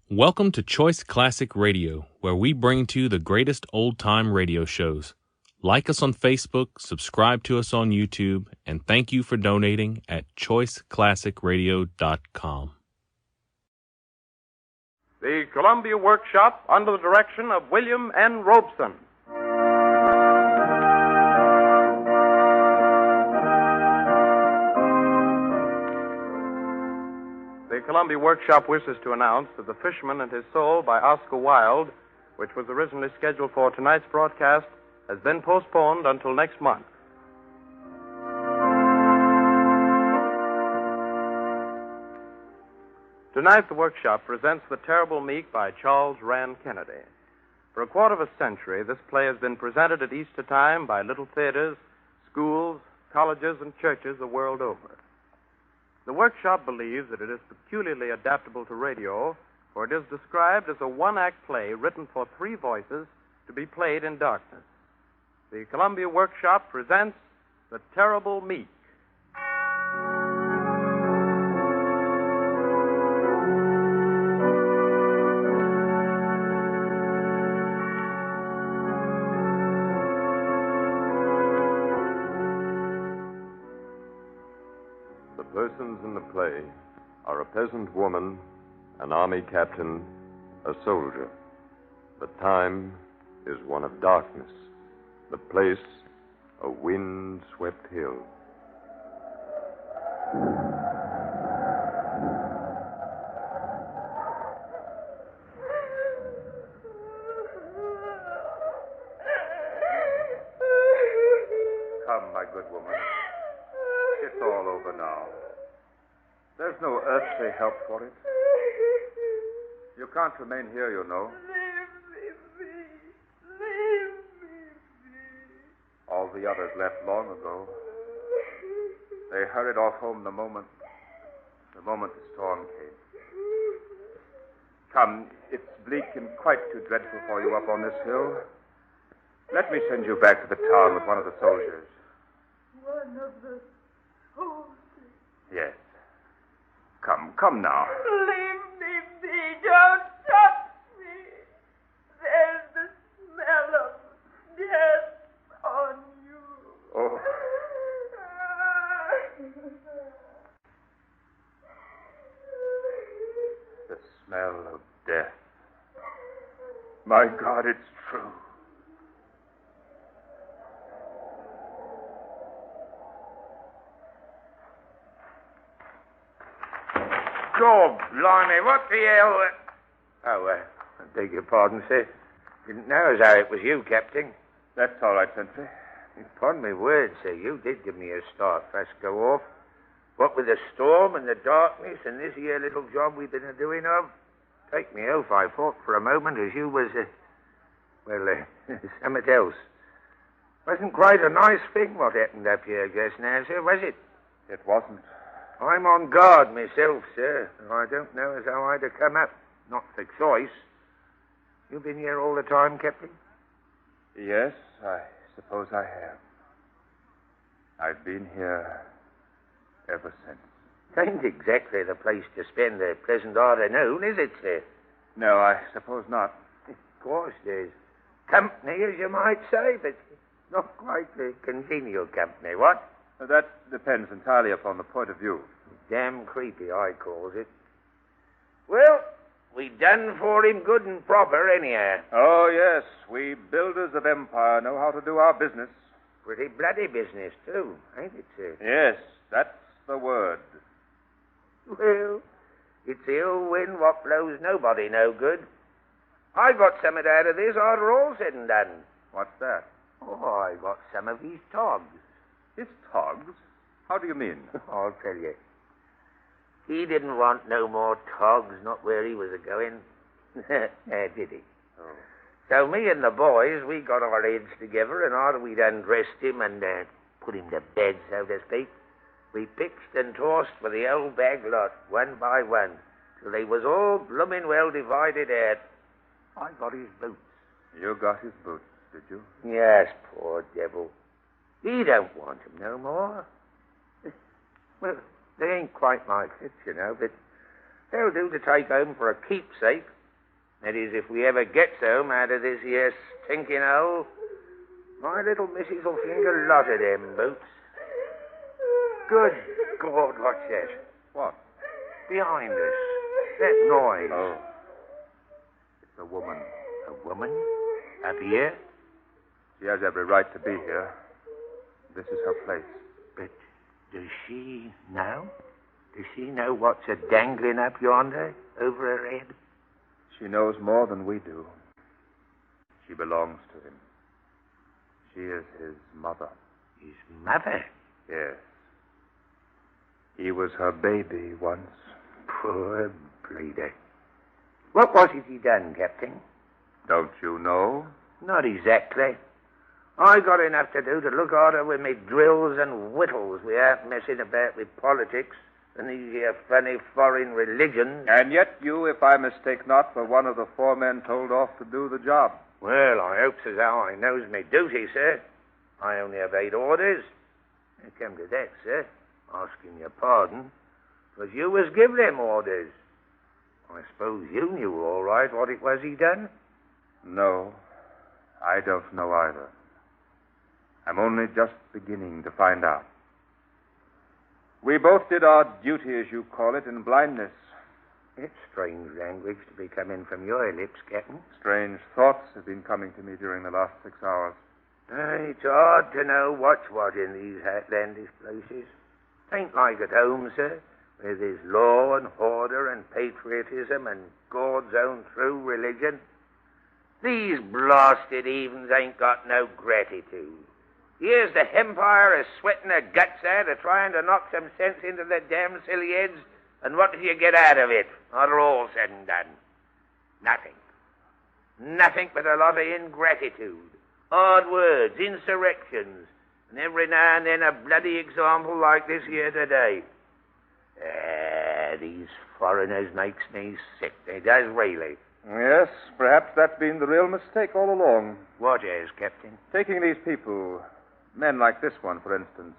Welcome to Choice Classic Radio, where we bring to you the greatest old-time radio shows. Like us on Facebook, subscribe to us on YouTube, and thank you for donating at choiceclassicradio.com. The Columbia Workshop under the direction of William N. Robeson. The Columbia Workshop wishes to announce that The Fisherman and His Soul by Oscar Wilde, which was originally scheduled for tonight's broadcast, has been postponed until next month. Tonight, the Workshop presents The Terrible Meek by Charles Rand Kennedy. For a quarter of a century, this play has been presented at Easter time by little theaters, schools, colleges, and churches the world over. The Workshop believes that it is peculiarly adaptable to radio, for it is described as a one-act play written for three voices to be played in darkness. The Columbia Workshop presents The Terrible Meek. The persons in the play are a peasant woman, an army captain, a soldier. The time is one of darkness. The place, a wind-swept hill. Come, my good woman. It's all over now. There's no earthly help for it. You can't remain here, you know. Leave me be. Leave me be. All the others left long ago. They hurried off home the moment the storm came. Come, it's bleak and quite too dreadful for you up on this hill. Let me send you back to the town with one of the soldiers. One of the soldiers. Yes. Come now. Leave me be. Don't touch me. There's the smell of death on you. Oh. The smell of death. My God, it's true. God, blimey, what the hell... Oh, I beg your pardon, sir. Didn't know as how it was you, Captain. that's all right, Sentry. Upon my word, sir, you did give me a start first go off. What with the storm and the darkness and this here little job we've been a-doing of, take me oath, I thought for a moment as you was, something else. Wasn't quite a nice thing what happened up here just now, sir, was it? It wasn't. I'm on guard myself, sir. I don't know as how I'd have come up. Not for choice. You been here all the time, Captain? Yes, I suppose I have. I've been here ever since. Ain't exactly the place to spend a pleasant afternoon, is it, sir? No, I suppose not. Of course, there's company, as you might say, but not quite the congenial company, what? That depends entirely upon the point of view. Damn creepy, I calls it. Well, we done for him good and proper, anyhow. Oh, yes, we builders of empire know how to do our business. Pretty bloody business, too, ain't it, sir? Yes, that's the word. Well, it's the ill wind what blows nobody no good. I got something out of this after all said and done. What's that? Oh, I got some of his togs. His togs? How do you mean? I'll tell you. He didn't want no more togs, not where he was a-going. Did he? Oh. So me and the boys, we got our heads together, and after we'd undressed him and put him to bed, so to speak, we pitched and tossed for the old bag lot, one by one, till they was all bloomin' well divided out. I got his boots. You got his boots, did you? Yes, poor devil. He don't want 'em no more. Well, they ain't quite my fit, you know, but they'll do to take home for a keepsake, That is, if we ever gets home out of this here stinking hole, my little missus will think a lot of them boots. Good God, what's that? What? Behind us. That noise. Oh. It's a woman. A woman? Up here? She has every right to be here. This is her place. But does she know? Does she know what's a dangling up yonder over her head? She knows more than we do. She belongs to him. She is his mother. His mother? Yes. He was her baby once. Poor bleeder. What was it he done, Captain? Don't you know? Not exactly. I got enough to do to look after with me drills and whittles without messing about with politics and these here funny foreign religions. And yet you, if I mistake not, were one of the 4 men told off to do the job. Well, I hopes as how I knows me duty, sir. I only obeyed orders. It come to that, sir, asking your pardon, because you was give them orders. I suppose you knew all right what it was he done? No, I don't know either. I'm only just beginning to find out. We both did our duty, as you call it, in blindness. It's strange language to be coming from your lips, Captain. Strange thoughts have been coming to me during the last 6 hours. It's hard to know what's what in these outlandish places. Ain't like at home, sir, where there's law and order and patriotism and God's own true religion. These blasted heathens ain't got no gratitude. Here's the Empire is sweating their guts out of trying to knock some sense into their damn silly heads, and what do you get out of it, after all said and done? Nothing. Nothing but a lot of ingratitude, hard words, insurrections, and every now and then a bloody example like this here today. These foreigners makes me sick, they does really. Yes, perhaps that's been the real mistake all along. What is, Captain? Taking these people, men like this one, for instance,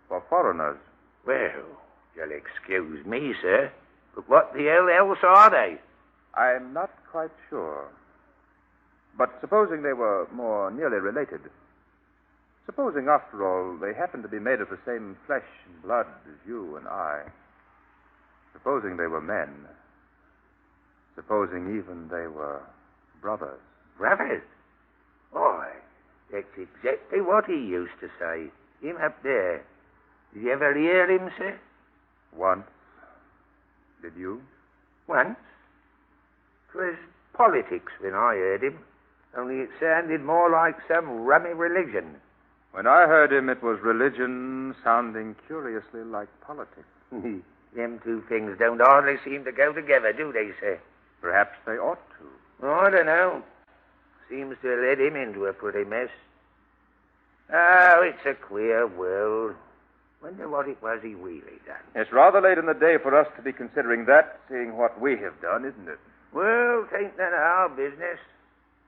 for foreigners. Well, you'll excuse me, sir, but what the hell else are they? I'm not quite sure. But supposing they were more nearly related. Supposing, after all, they happen to be made of the same flesh and blood as you and I. Supposing they were men. Supposing even they were brothers. Brothers? Why, that's exactly what he used to say. Him up there. Did you ever hear him, sir? Once. Did you? Once. 'Twas politics when I heard him, only it sounded more like some rummy religion. When I heard him, it was religion sounding curiously like politics. Them two things don't hardly seem to go together, do they, sir? Perhaps they ought to. I don't know. Seems to have led him into a pretty mess. Oh, it's a queer world. Wonder what it was he really done. It's rather late in the day for us to be considering that, seeing what we have done, isn't it? Well, 'tain't none of our business.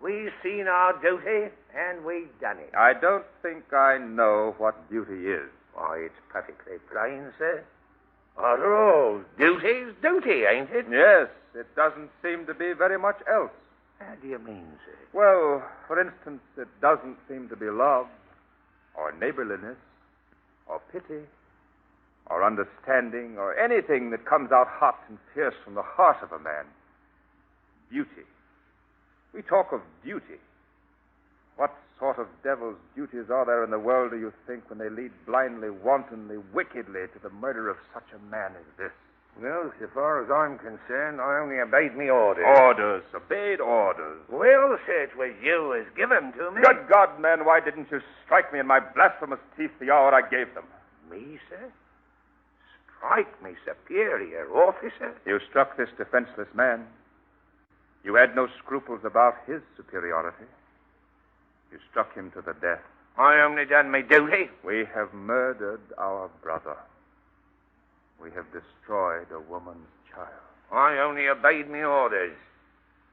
We've seen our duty, and we've done it. I don't think I know what duty is. Why, it's perfectly plain, sir. After all, duty's duty, ain't it? Yes, it doesn't seem to be very much else. How do you mean, sir? Well, for instance, it doesn't seem to be love, or neighborliness, or pity, or understanding, or anything that comes out hot and fierce from the heart of a man. Beauty. We talk of duty. What sort of devil's duties are there in the world, do you think, when they lead blindly, wantonly, wickedly to the murder of such a man as this? Well, so far as I'm concerned, I only obeyed me orders. Orders. Obeyed orders. Well, sir, it was you as give 'em to me. Good God, man, why didn't you strike me in my blasphemous teeth the hour I gave them? Me, sir? Strike me, superior officer? You struck this defenseless man. You had no scruples about his superiority. You struck him to the death. I only done my duty. We have murdered our brother. We have destroyed a woman's child. I only obeyed me orders.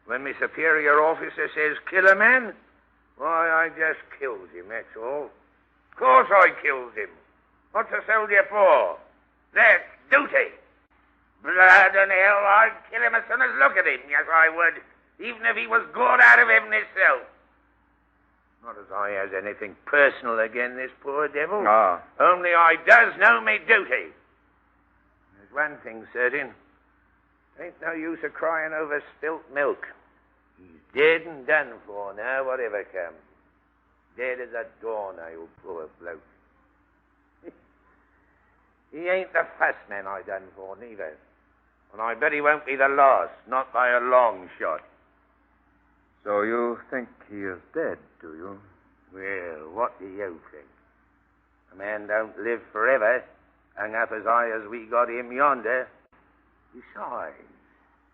When my superior officer says kill a man, why, I just kills him, that's all. Of course I kills him. What's a soldier for? That's duty. Blood and hell, I'd kill him as soon as look at him. Yes, I would. even if he was God out of heaven himself. Not as I has anything personal again this poor devil. Ah. Only I does know me duty. There's one thing certain. Ain't no use of crying over spilt milk. He's dead and done for now, whatever comes. Dead as a doornail, poor bloke. He ain't the first man I done for, neither. And I bet he won't be the last, not by a long shot. So you think he is dead, do you? Well, what do you think? A man don't live forever, hung up as high as we got him yonder. Besides,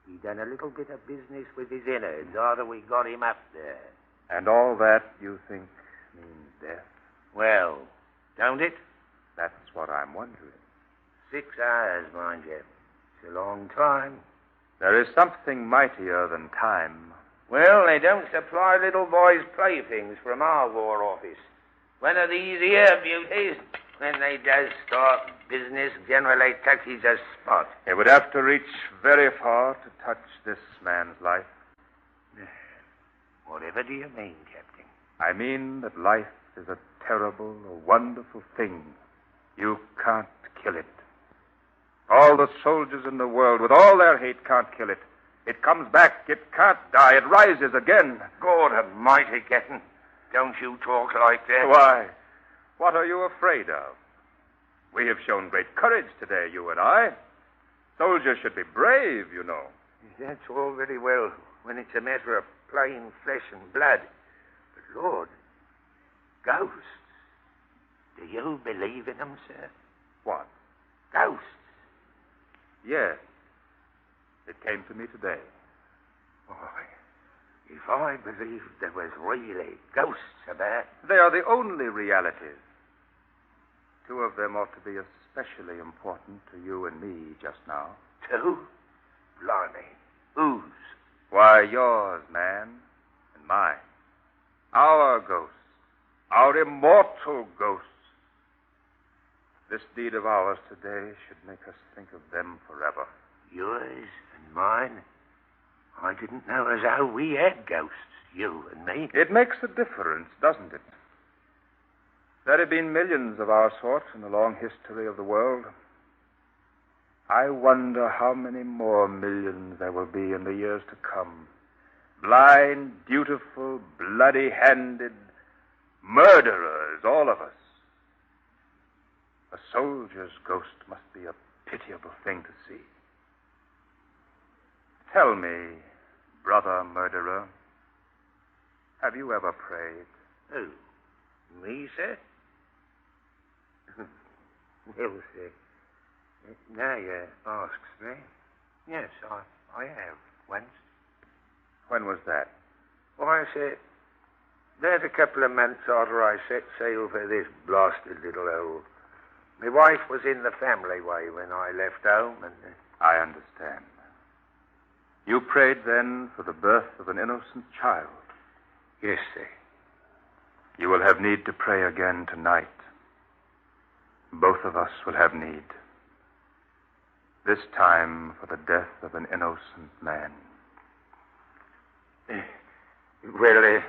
he done a little bit of business with his innards after we got him up there. And all that, you think, means death? Well, don't it? That's what I'm wondering. 6 hours, mind you. It's a long time. There is something mightier than time. Well, they don't supply little boys' playthings from our War Office. One of these here beauties, when they does start business, generally touches a spot. It would have to reach very far to touch this man's life. Whatever do you mean, Captain? I mean that life is a terrible, a wonderful thing. You can't kill it. All the soldiers in the world, with all their hate, can't kill it. It comes back. It can't die. It rises again. God almighty, Captain. Don't you talk like that. Why? What are you afraid of? We have shown great courage today, you and I. Soldiers should be brave, you know. That's all very well when it's a matter of plain flesh and blood. But, Lord, ghosts. Do you believe in them, sir? What? Ghosts. Yes. It came to me today. Why, if I believed there was really ghosts about... They are the only realities. 2 of them ought to be especially important to you and me just now. 2? Blimey. Whose? Why, yours, man, and mine. Our ghosts. Our immortal ghosts. This deed of ours today should make us think of them forever. Yours and mine? I didn't know as how we had ghosts, you and me. It makes a difference, doesn't it? There have been millions of our sort in the long history of the world. I wonder how many more millions there will be in the years to come. Blind, dutiful, bloody-handed murderers, all of us. A soldier's ghost must be a pitiable thing to see. Tell me, brother murderer, have you ever prayed? Who? Me, sir? Well, sir, now you asks me. Yes, I have, once. When was that? Why, sir, there's a couple of months after I set sail for this blasted little hole. My wife was in the family way when I left home, and... I understand. You prayed then for the birth of an innocent child. Yes, sir. You will have need to pray again tonight. Both of us will have need. This time for the death of an innocent man. Well,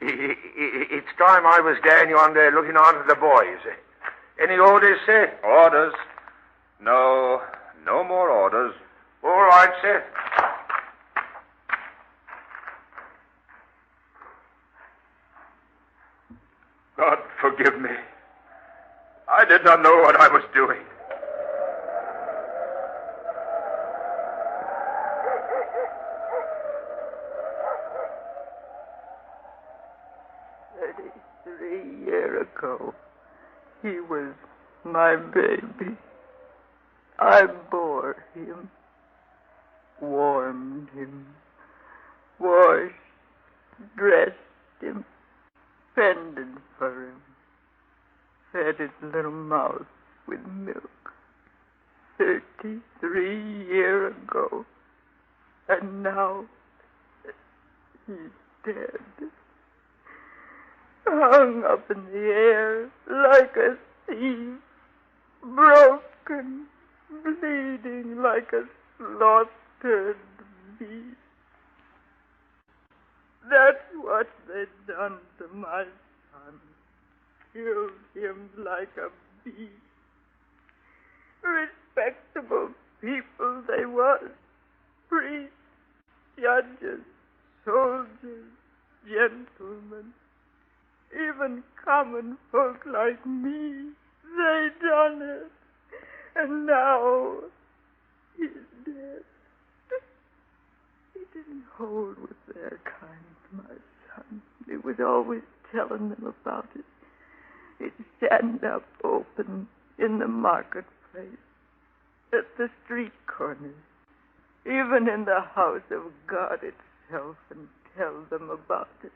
it's time I was down yonder looking after the boys. Any orders, sir? Orders? No more orders. All right, sir. God forgive me. I did not know what I was doing. Years ago, he was my baby. I bore him, warmed him, washed, dressed him, fended for him, fed his little mouth with milk. 33 years ago, and now he's dead. Hung up in the air like a thief, broken, bleeding like a slaughtered beast. what they done to my son. Killed him like a beast. Respectable people they was. Priests, judges, soldiers, gentlemen. Even common folk like me. They done it. And now he's dead. He didn't hold with their kind, my son. He was always telling them about it. He'd stand up open in the marketplace, at the street corners, even in the house of God itself, and tell them about it.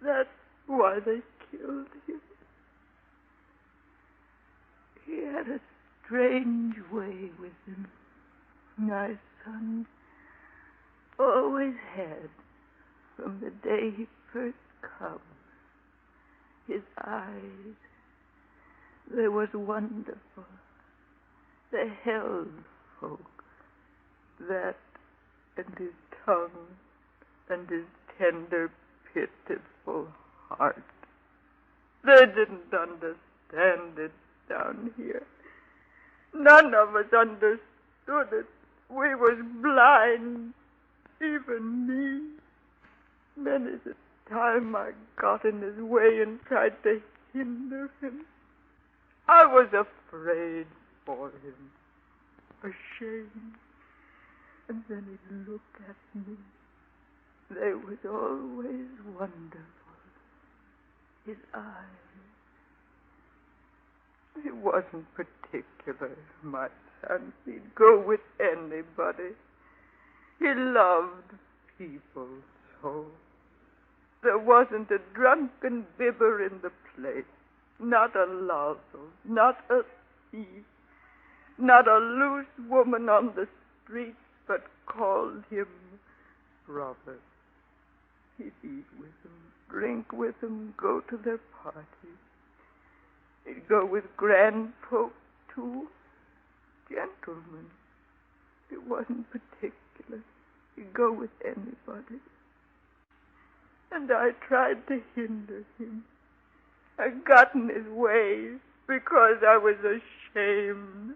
That's why they killed him. He had a strange way with him, my son. Always had, from the day he first come. His eyes, they was wonderful. They held folk. That and his tongue and his tender, pitiful heart. They didn't understand it down here. None of us understood it. We was blind, even me. Many's the time I got in his way and tried to hinder him. I was afraid for him, ashamed. And then he'd look at me. They was always wonderful. His eyes. He wasn't particular, my son. He'd go with anybody. He loved people so. There wasn't a drunken bibber in the place. Not a lousel, not a thief, not a loose woman on the streets, but called him brother. He'd eat with them, drink with them, go to their parties. He'd go with grand folk, too. Gentlemen. It wasn't particular. He'd go with anybody. And I tried to hinder him. I got in his way because I was ashamed.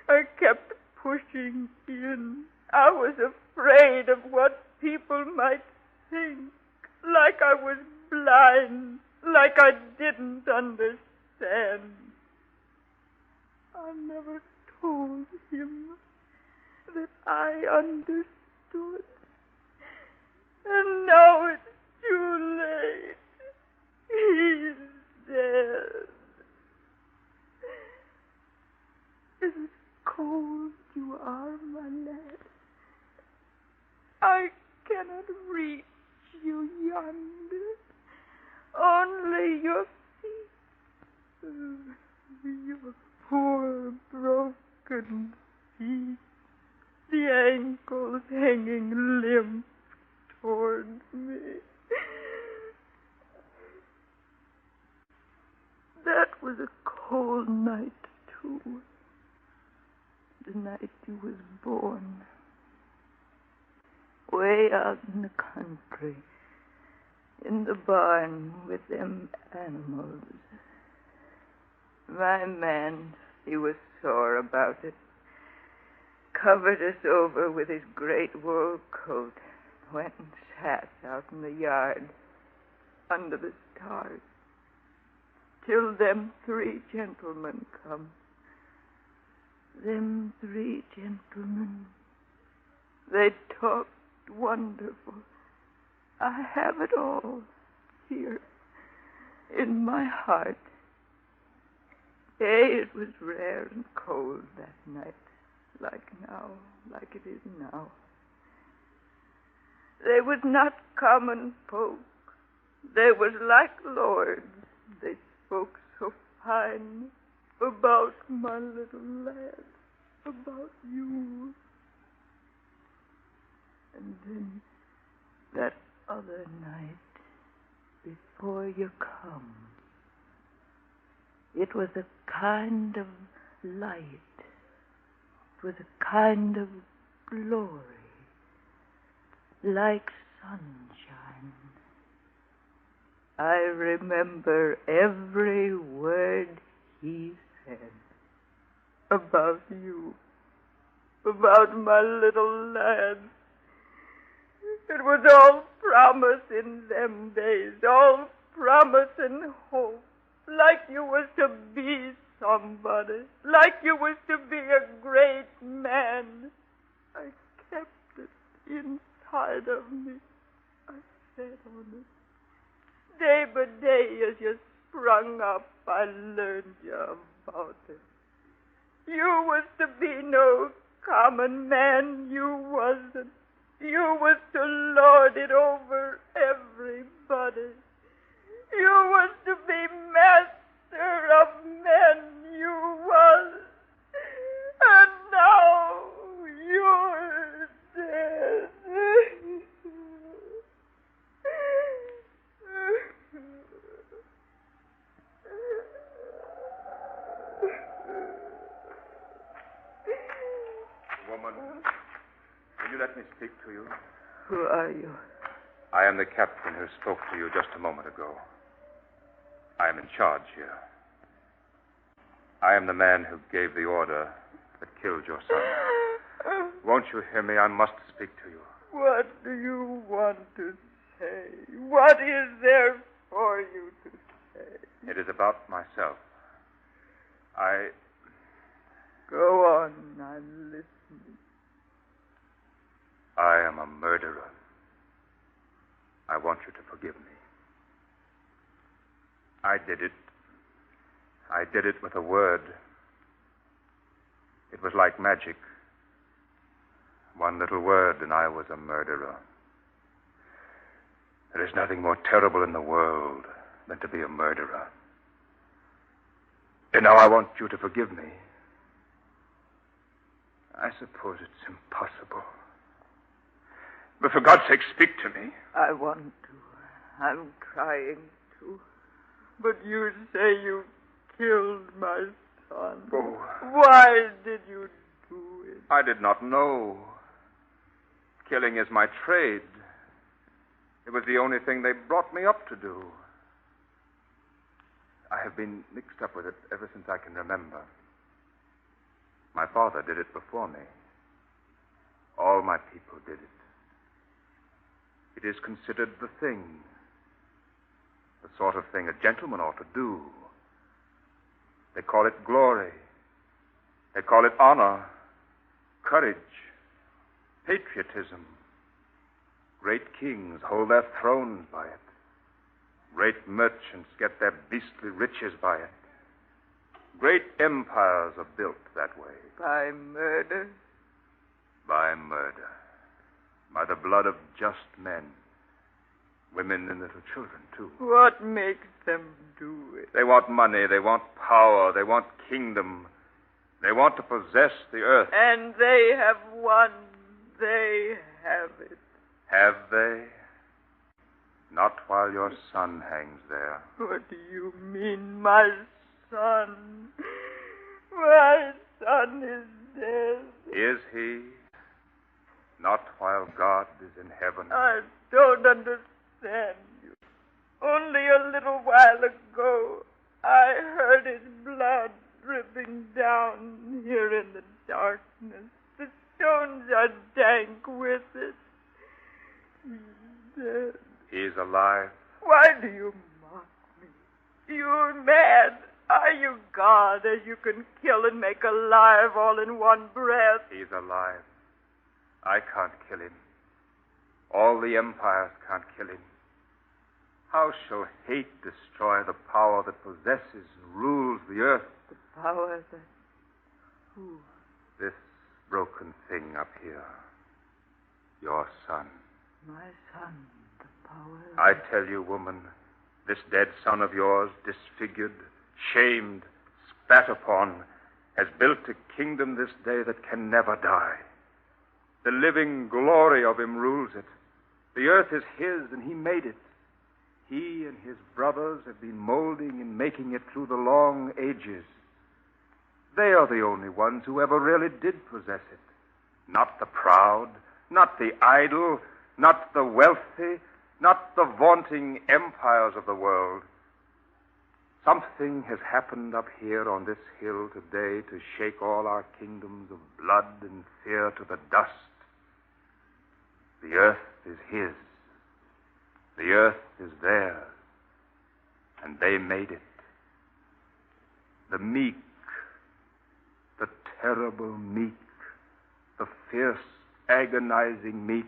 I kept pushing in. I was afraid of what people might think. Like I was blind. Like I didn't understand. I never told him that I understood. And now it's too late. He's dead. Is it cold you are, my lad? I cannot reach you yonder. Only your feet. Your poor broken feet. The ankles hanging limp toward me. That was a cold night, too. The night you was born. Way out in the country, in the barn with them animals. My man, he was sore about it. Covered us over with his great wool coat. Went and sat out in the yard, under the stars, till them 3 gentlemen come. Them 3 gentlemen, they talked wonderful. I have it all here in my heart. It was rare and cold that night, like now, like it is now. They was not common folk. They was like lords. They spoke so fine about my little lad, about you. And then that other night, before you come, it was a kind of light. It was a kind of glory, like sunshine, I remember every word he said about you, about my little lad. It was all promise in them days, all promise and hope, like you was to be somebody, like you was to be a great man. I kept it inside of me. I sat on it. Day by day as you sprung up, I learned you about it. You was to be no common man, you wasn't. You was to lord it over everybody. You was to be master of men, you was. And now you're dead. Woman, will you let me speak to you? Who are you? I am the captain who spoke to you just a moment ago. I am in charge here. I am the man who gave the order that killed your son. Won't you hear me? I must speak to you. What do you want to say? What is there for you to say? It is about myself. Go on, I'm listening. I am a murderer. I want you to forgive me. I did it. I did it with a word. It was like magic. One little word, and I was a murderer. There is nothing more terrible in the world than to be a murderer. And now I want you to forgive me. I suppose it's impossible. But for God's sake, speak to me. I want to. I'm trying to. But you say you killed my son. Oh. Why did you do it? I did not know. Killing is my trade. It was the only thing they brought me up to do. I have been mixed up with it ever since I can remember. My father did it before me. All my people did it. It is considered the thing, the sort of thing a gentleman ought to do. They call it glory. They call it honor, courage, patriotism. Great kings hold their thrones by it. Great merchants get their beastly riches by it. Great empires are built that way. By murder? By murder. By the blood of just men. Women and little children, too. What makes them do it? They want money. They want power. They want kingdom. They want to possess the earth. And they have won. They have it. Have they? Not while your son hangs there. What do you mean, my son? My son is dead. Is he? Not while God is in heaven. I don't understand you. Only a little while ago, I heard his blood dripping down here in the darkness. The stones are dank with it. He's dead. He's alive. Why do you mock me? You're mad. Are you God, as you can kill and make alive all in one breath? He's alive. I can't kill him. All the empires can't kill him. How shall hate destroy the power that possesses and rules the earth? The power that... Who? This broken thing up here. Your son. My son. The power... I tell you, woman, this dead son of yours, disfigured, shamed, spat upon, has built a kingdom this day that can never die. The living glory of him rules it. The earth is his, and he made it. He and his brothers have been molding and making it through the long ages. They are the only ones who ever really did possess it. Not the proud, not the idle, not the wealthy, not the vaunting empires of the world. Something has happened up here on this hill today to shake all our kingdoms of blood and fear to the dust. The earth is his. The earth is theirs. And they made it. The meek, the terrible meek, the fierce, agonizing meek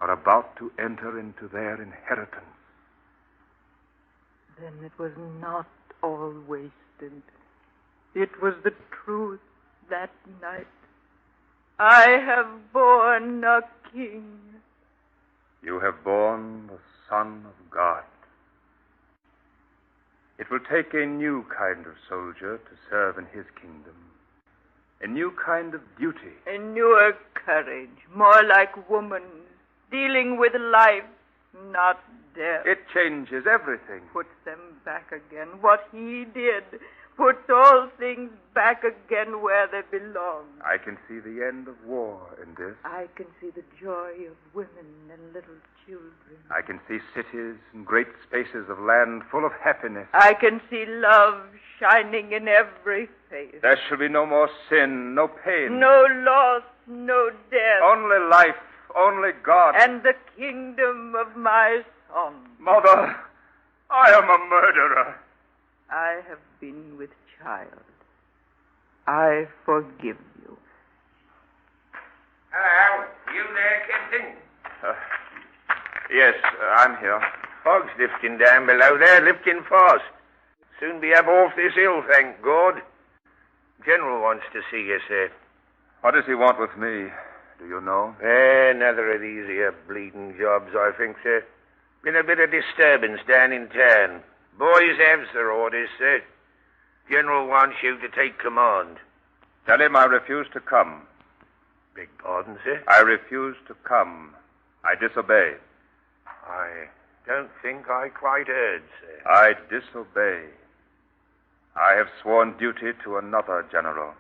are about to enter into their inheritance. Then it was not all wasted. It was the truth that night. I have borne a king. You have borne the Son of God. It will take a new kind of soldier to serve in his kingdom. A new kind of duty. A newer courage, more like woman, dealing with life, not death. It changes everything. Puts them back again. What he did puts all things back again where they belong. I can see the end of war in this. I can see the joy of women and little children. I can see cities and great spaces of land full of happiness. I can see love shining in every face. There shall be no more sin, no pain. No loss, no death. Only life, only God. And the kingdom of my son. Mother, I am a murderer. I have been with child. I forgive you. Hello, you there, Captain? Yes, I'm here. Fog's lifting down below there, lifting fast. Soon be up off this hill, thank God. General wants to see you, sir. What does he want with me? Do you know? Another of these here bleeding jobs, I think, sir. Been a bit of disturbance down in town. Boys have their orders, sir. General wants you to take command. Tell him I refuse to come. Beg pardon, sir? I refuse to come. I disobey. I don't think I quite heard, sir. I disobey. I have sworn duty to another general.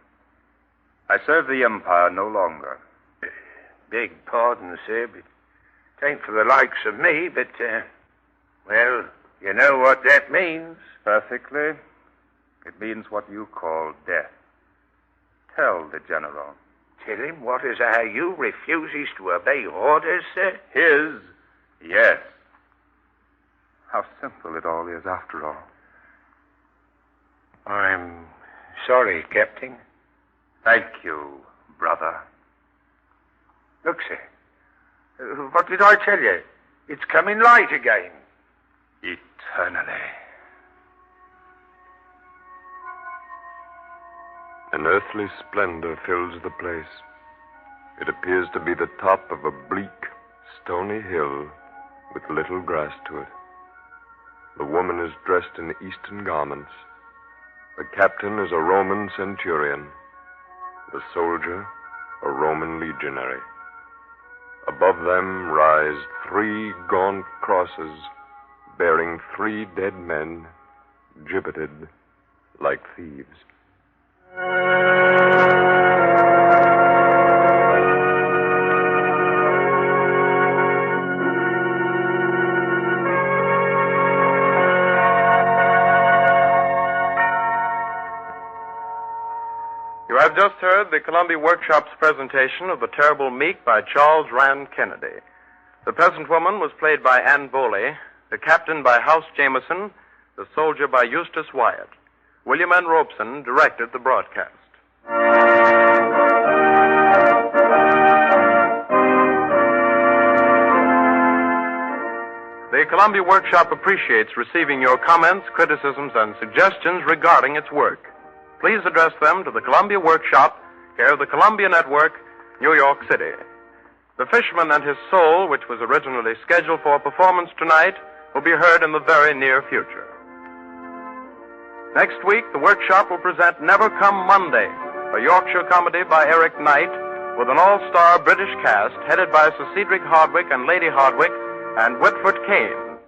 I serve the Empire no longer. Beg pardon, sir, but it ain't for the likes of me, but, well, you know what that means. Perfectly. It means what you call death. Tell the general. Tell him what is how you refuses to obey orders, sir? His, yes. How simple it all is, after all. I'm sorry, Captain. Thank you, brother. Look, sir. What did I tell you? It's coming light again. Eternally. An earthly splendor fills the place. It appears to be the top of a bleak, stony hill with little grass to it. The woman is dressed in Eastern garments. The captain is a Roman centurion. The soldier, a Roman legionary. Above them rise 3 gaunt crosses bearing 3 dead men gibbeted like thieves. You have just heard the Columbia Workshop's presentation of The Terrible Meek by Charles Rand Kennedy. The peasant woman was played by Ann Boley, the captain by House Jameson, the soldier by Eustace Wyatt. William N. Robeson directed the broadcast. The Columbia Workshop appreciates receiving your comments, criticisms, and suggestions regarding its work. Please address them to the Columbia Workshop, care of the Columbia Network, New York City. The Fisherman and His Soul, which was originally scheduled for performance tonight, will be heard in the very near future. Next week, the Workshop will present Never Come Monday, a Yorkshire comedy by Eric Knight, with an all-star British cast headed by Sir Cedric Hardwick and Lady Hardwick and Whitford Kane.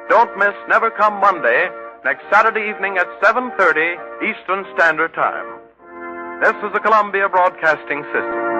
Don't miss Never Come Monday, next Saturday evening at 7:30 Eastern Standard Time. This is the Columbia Broadcasting System.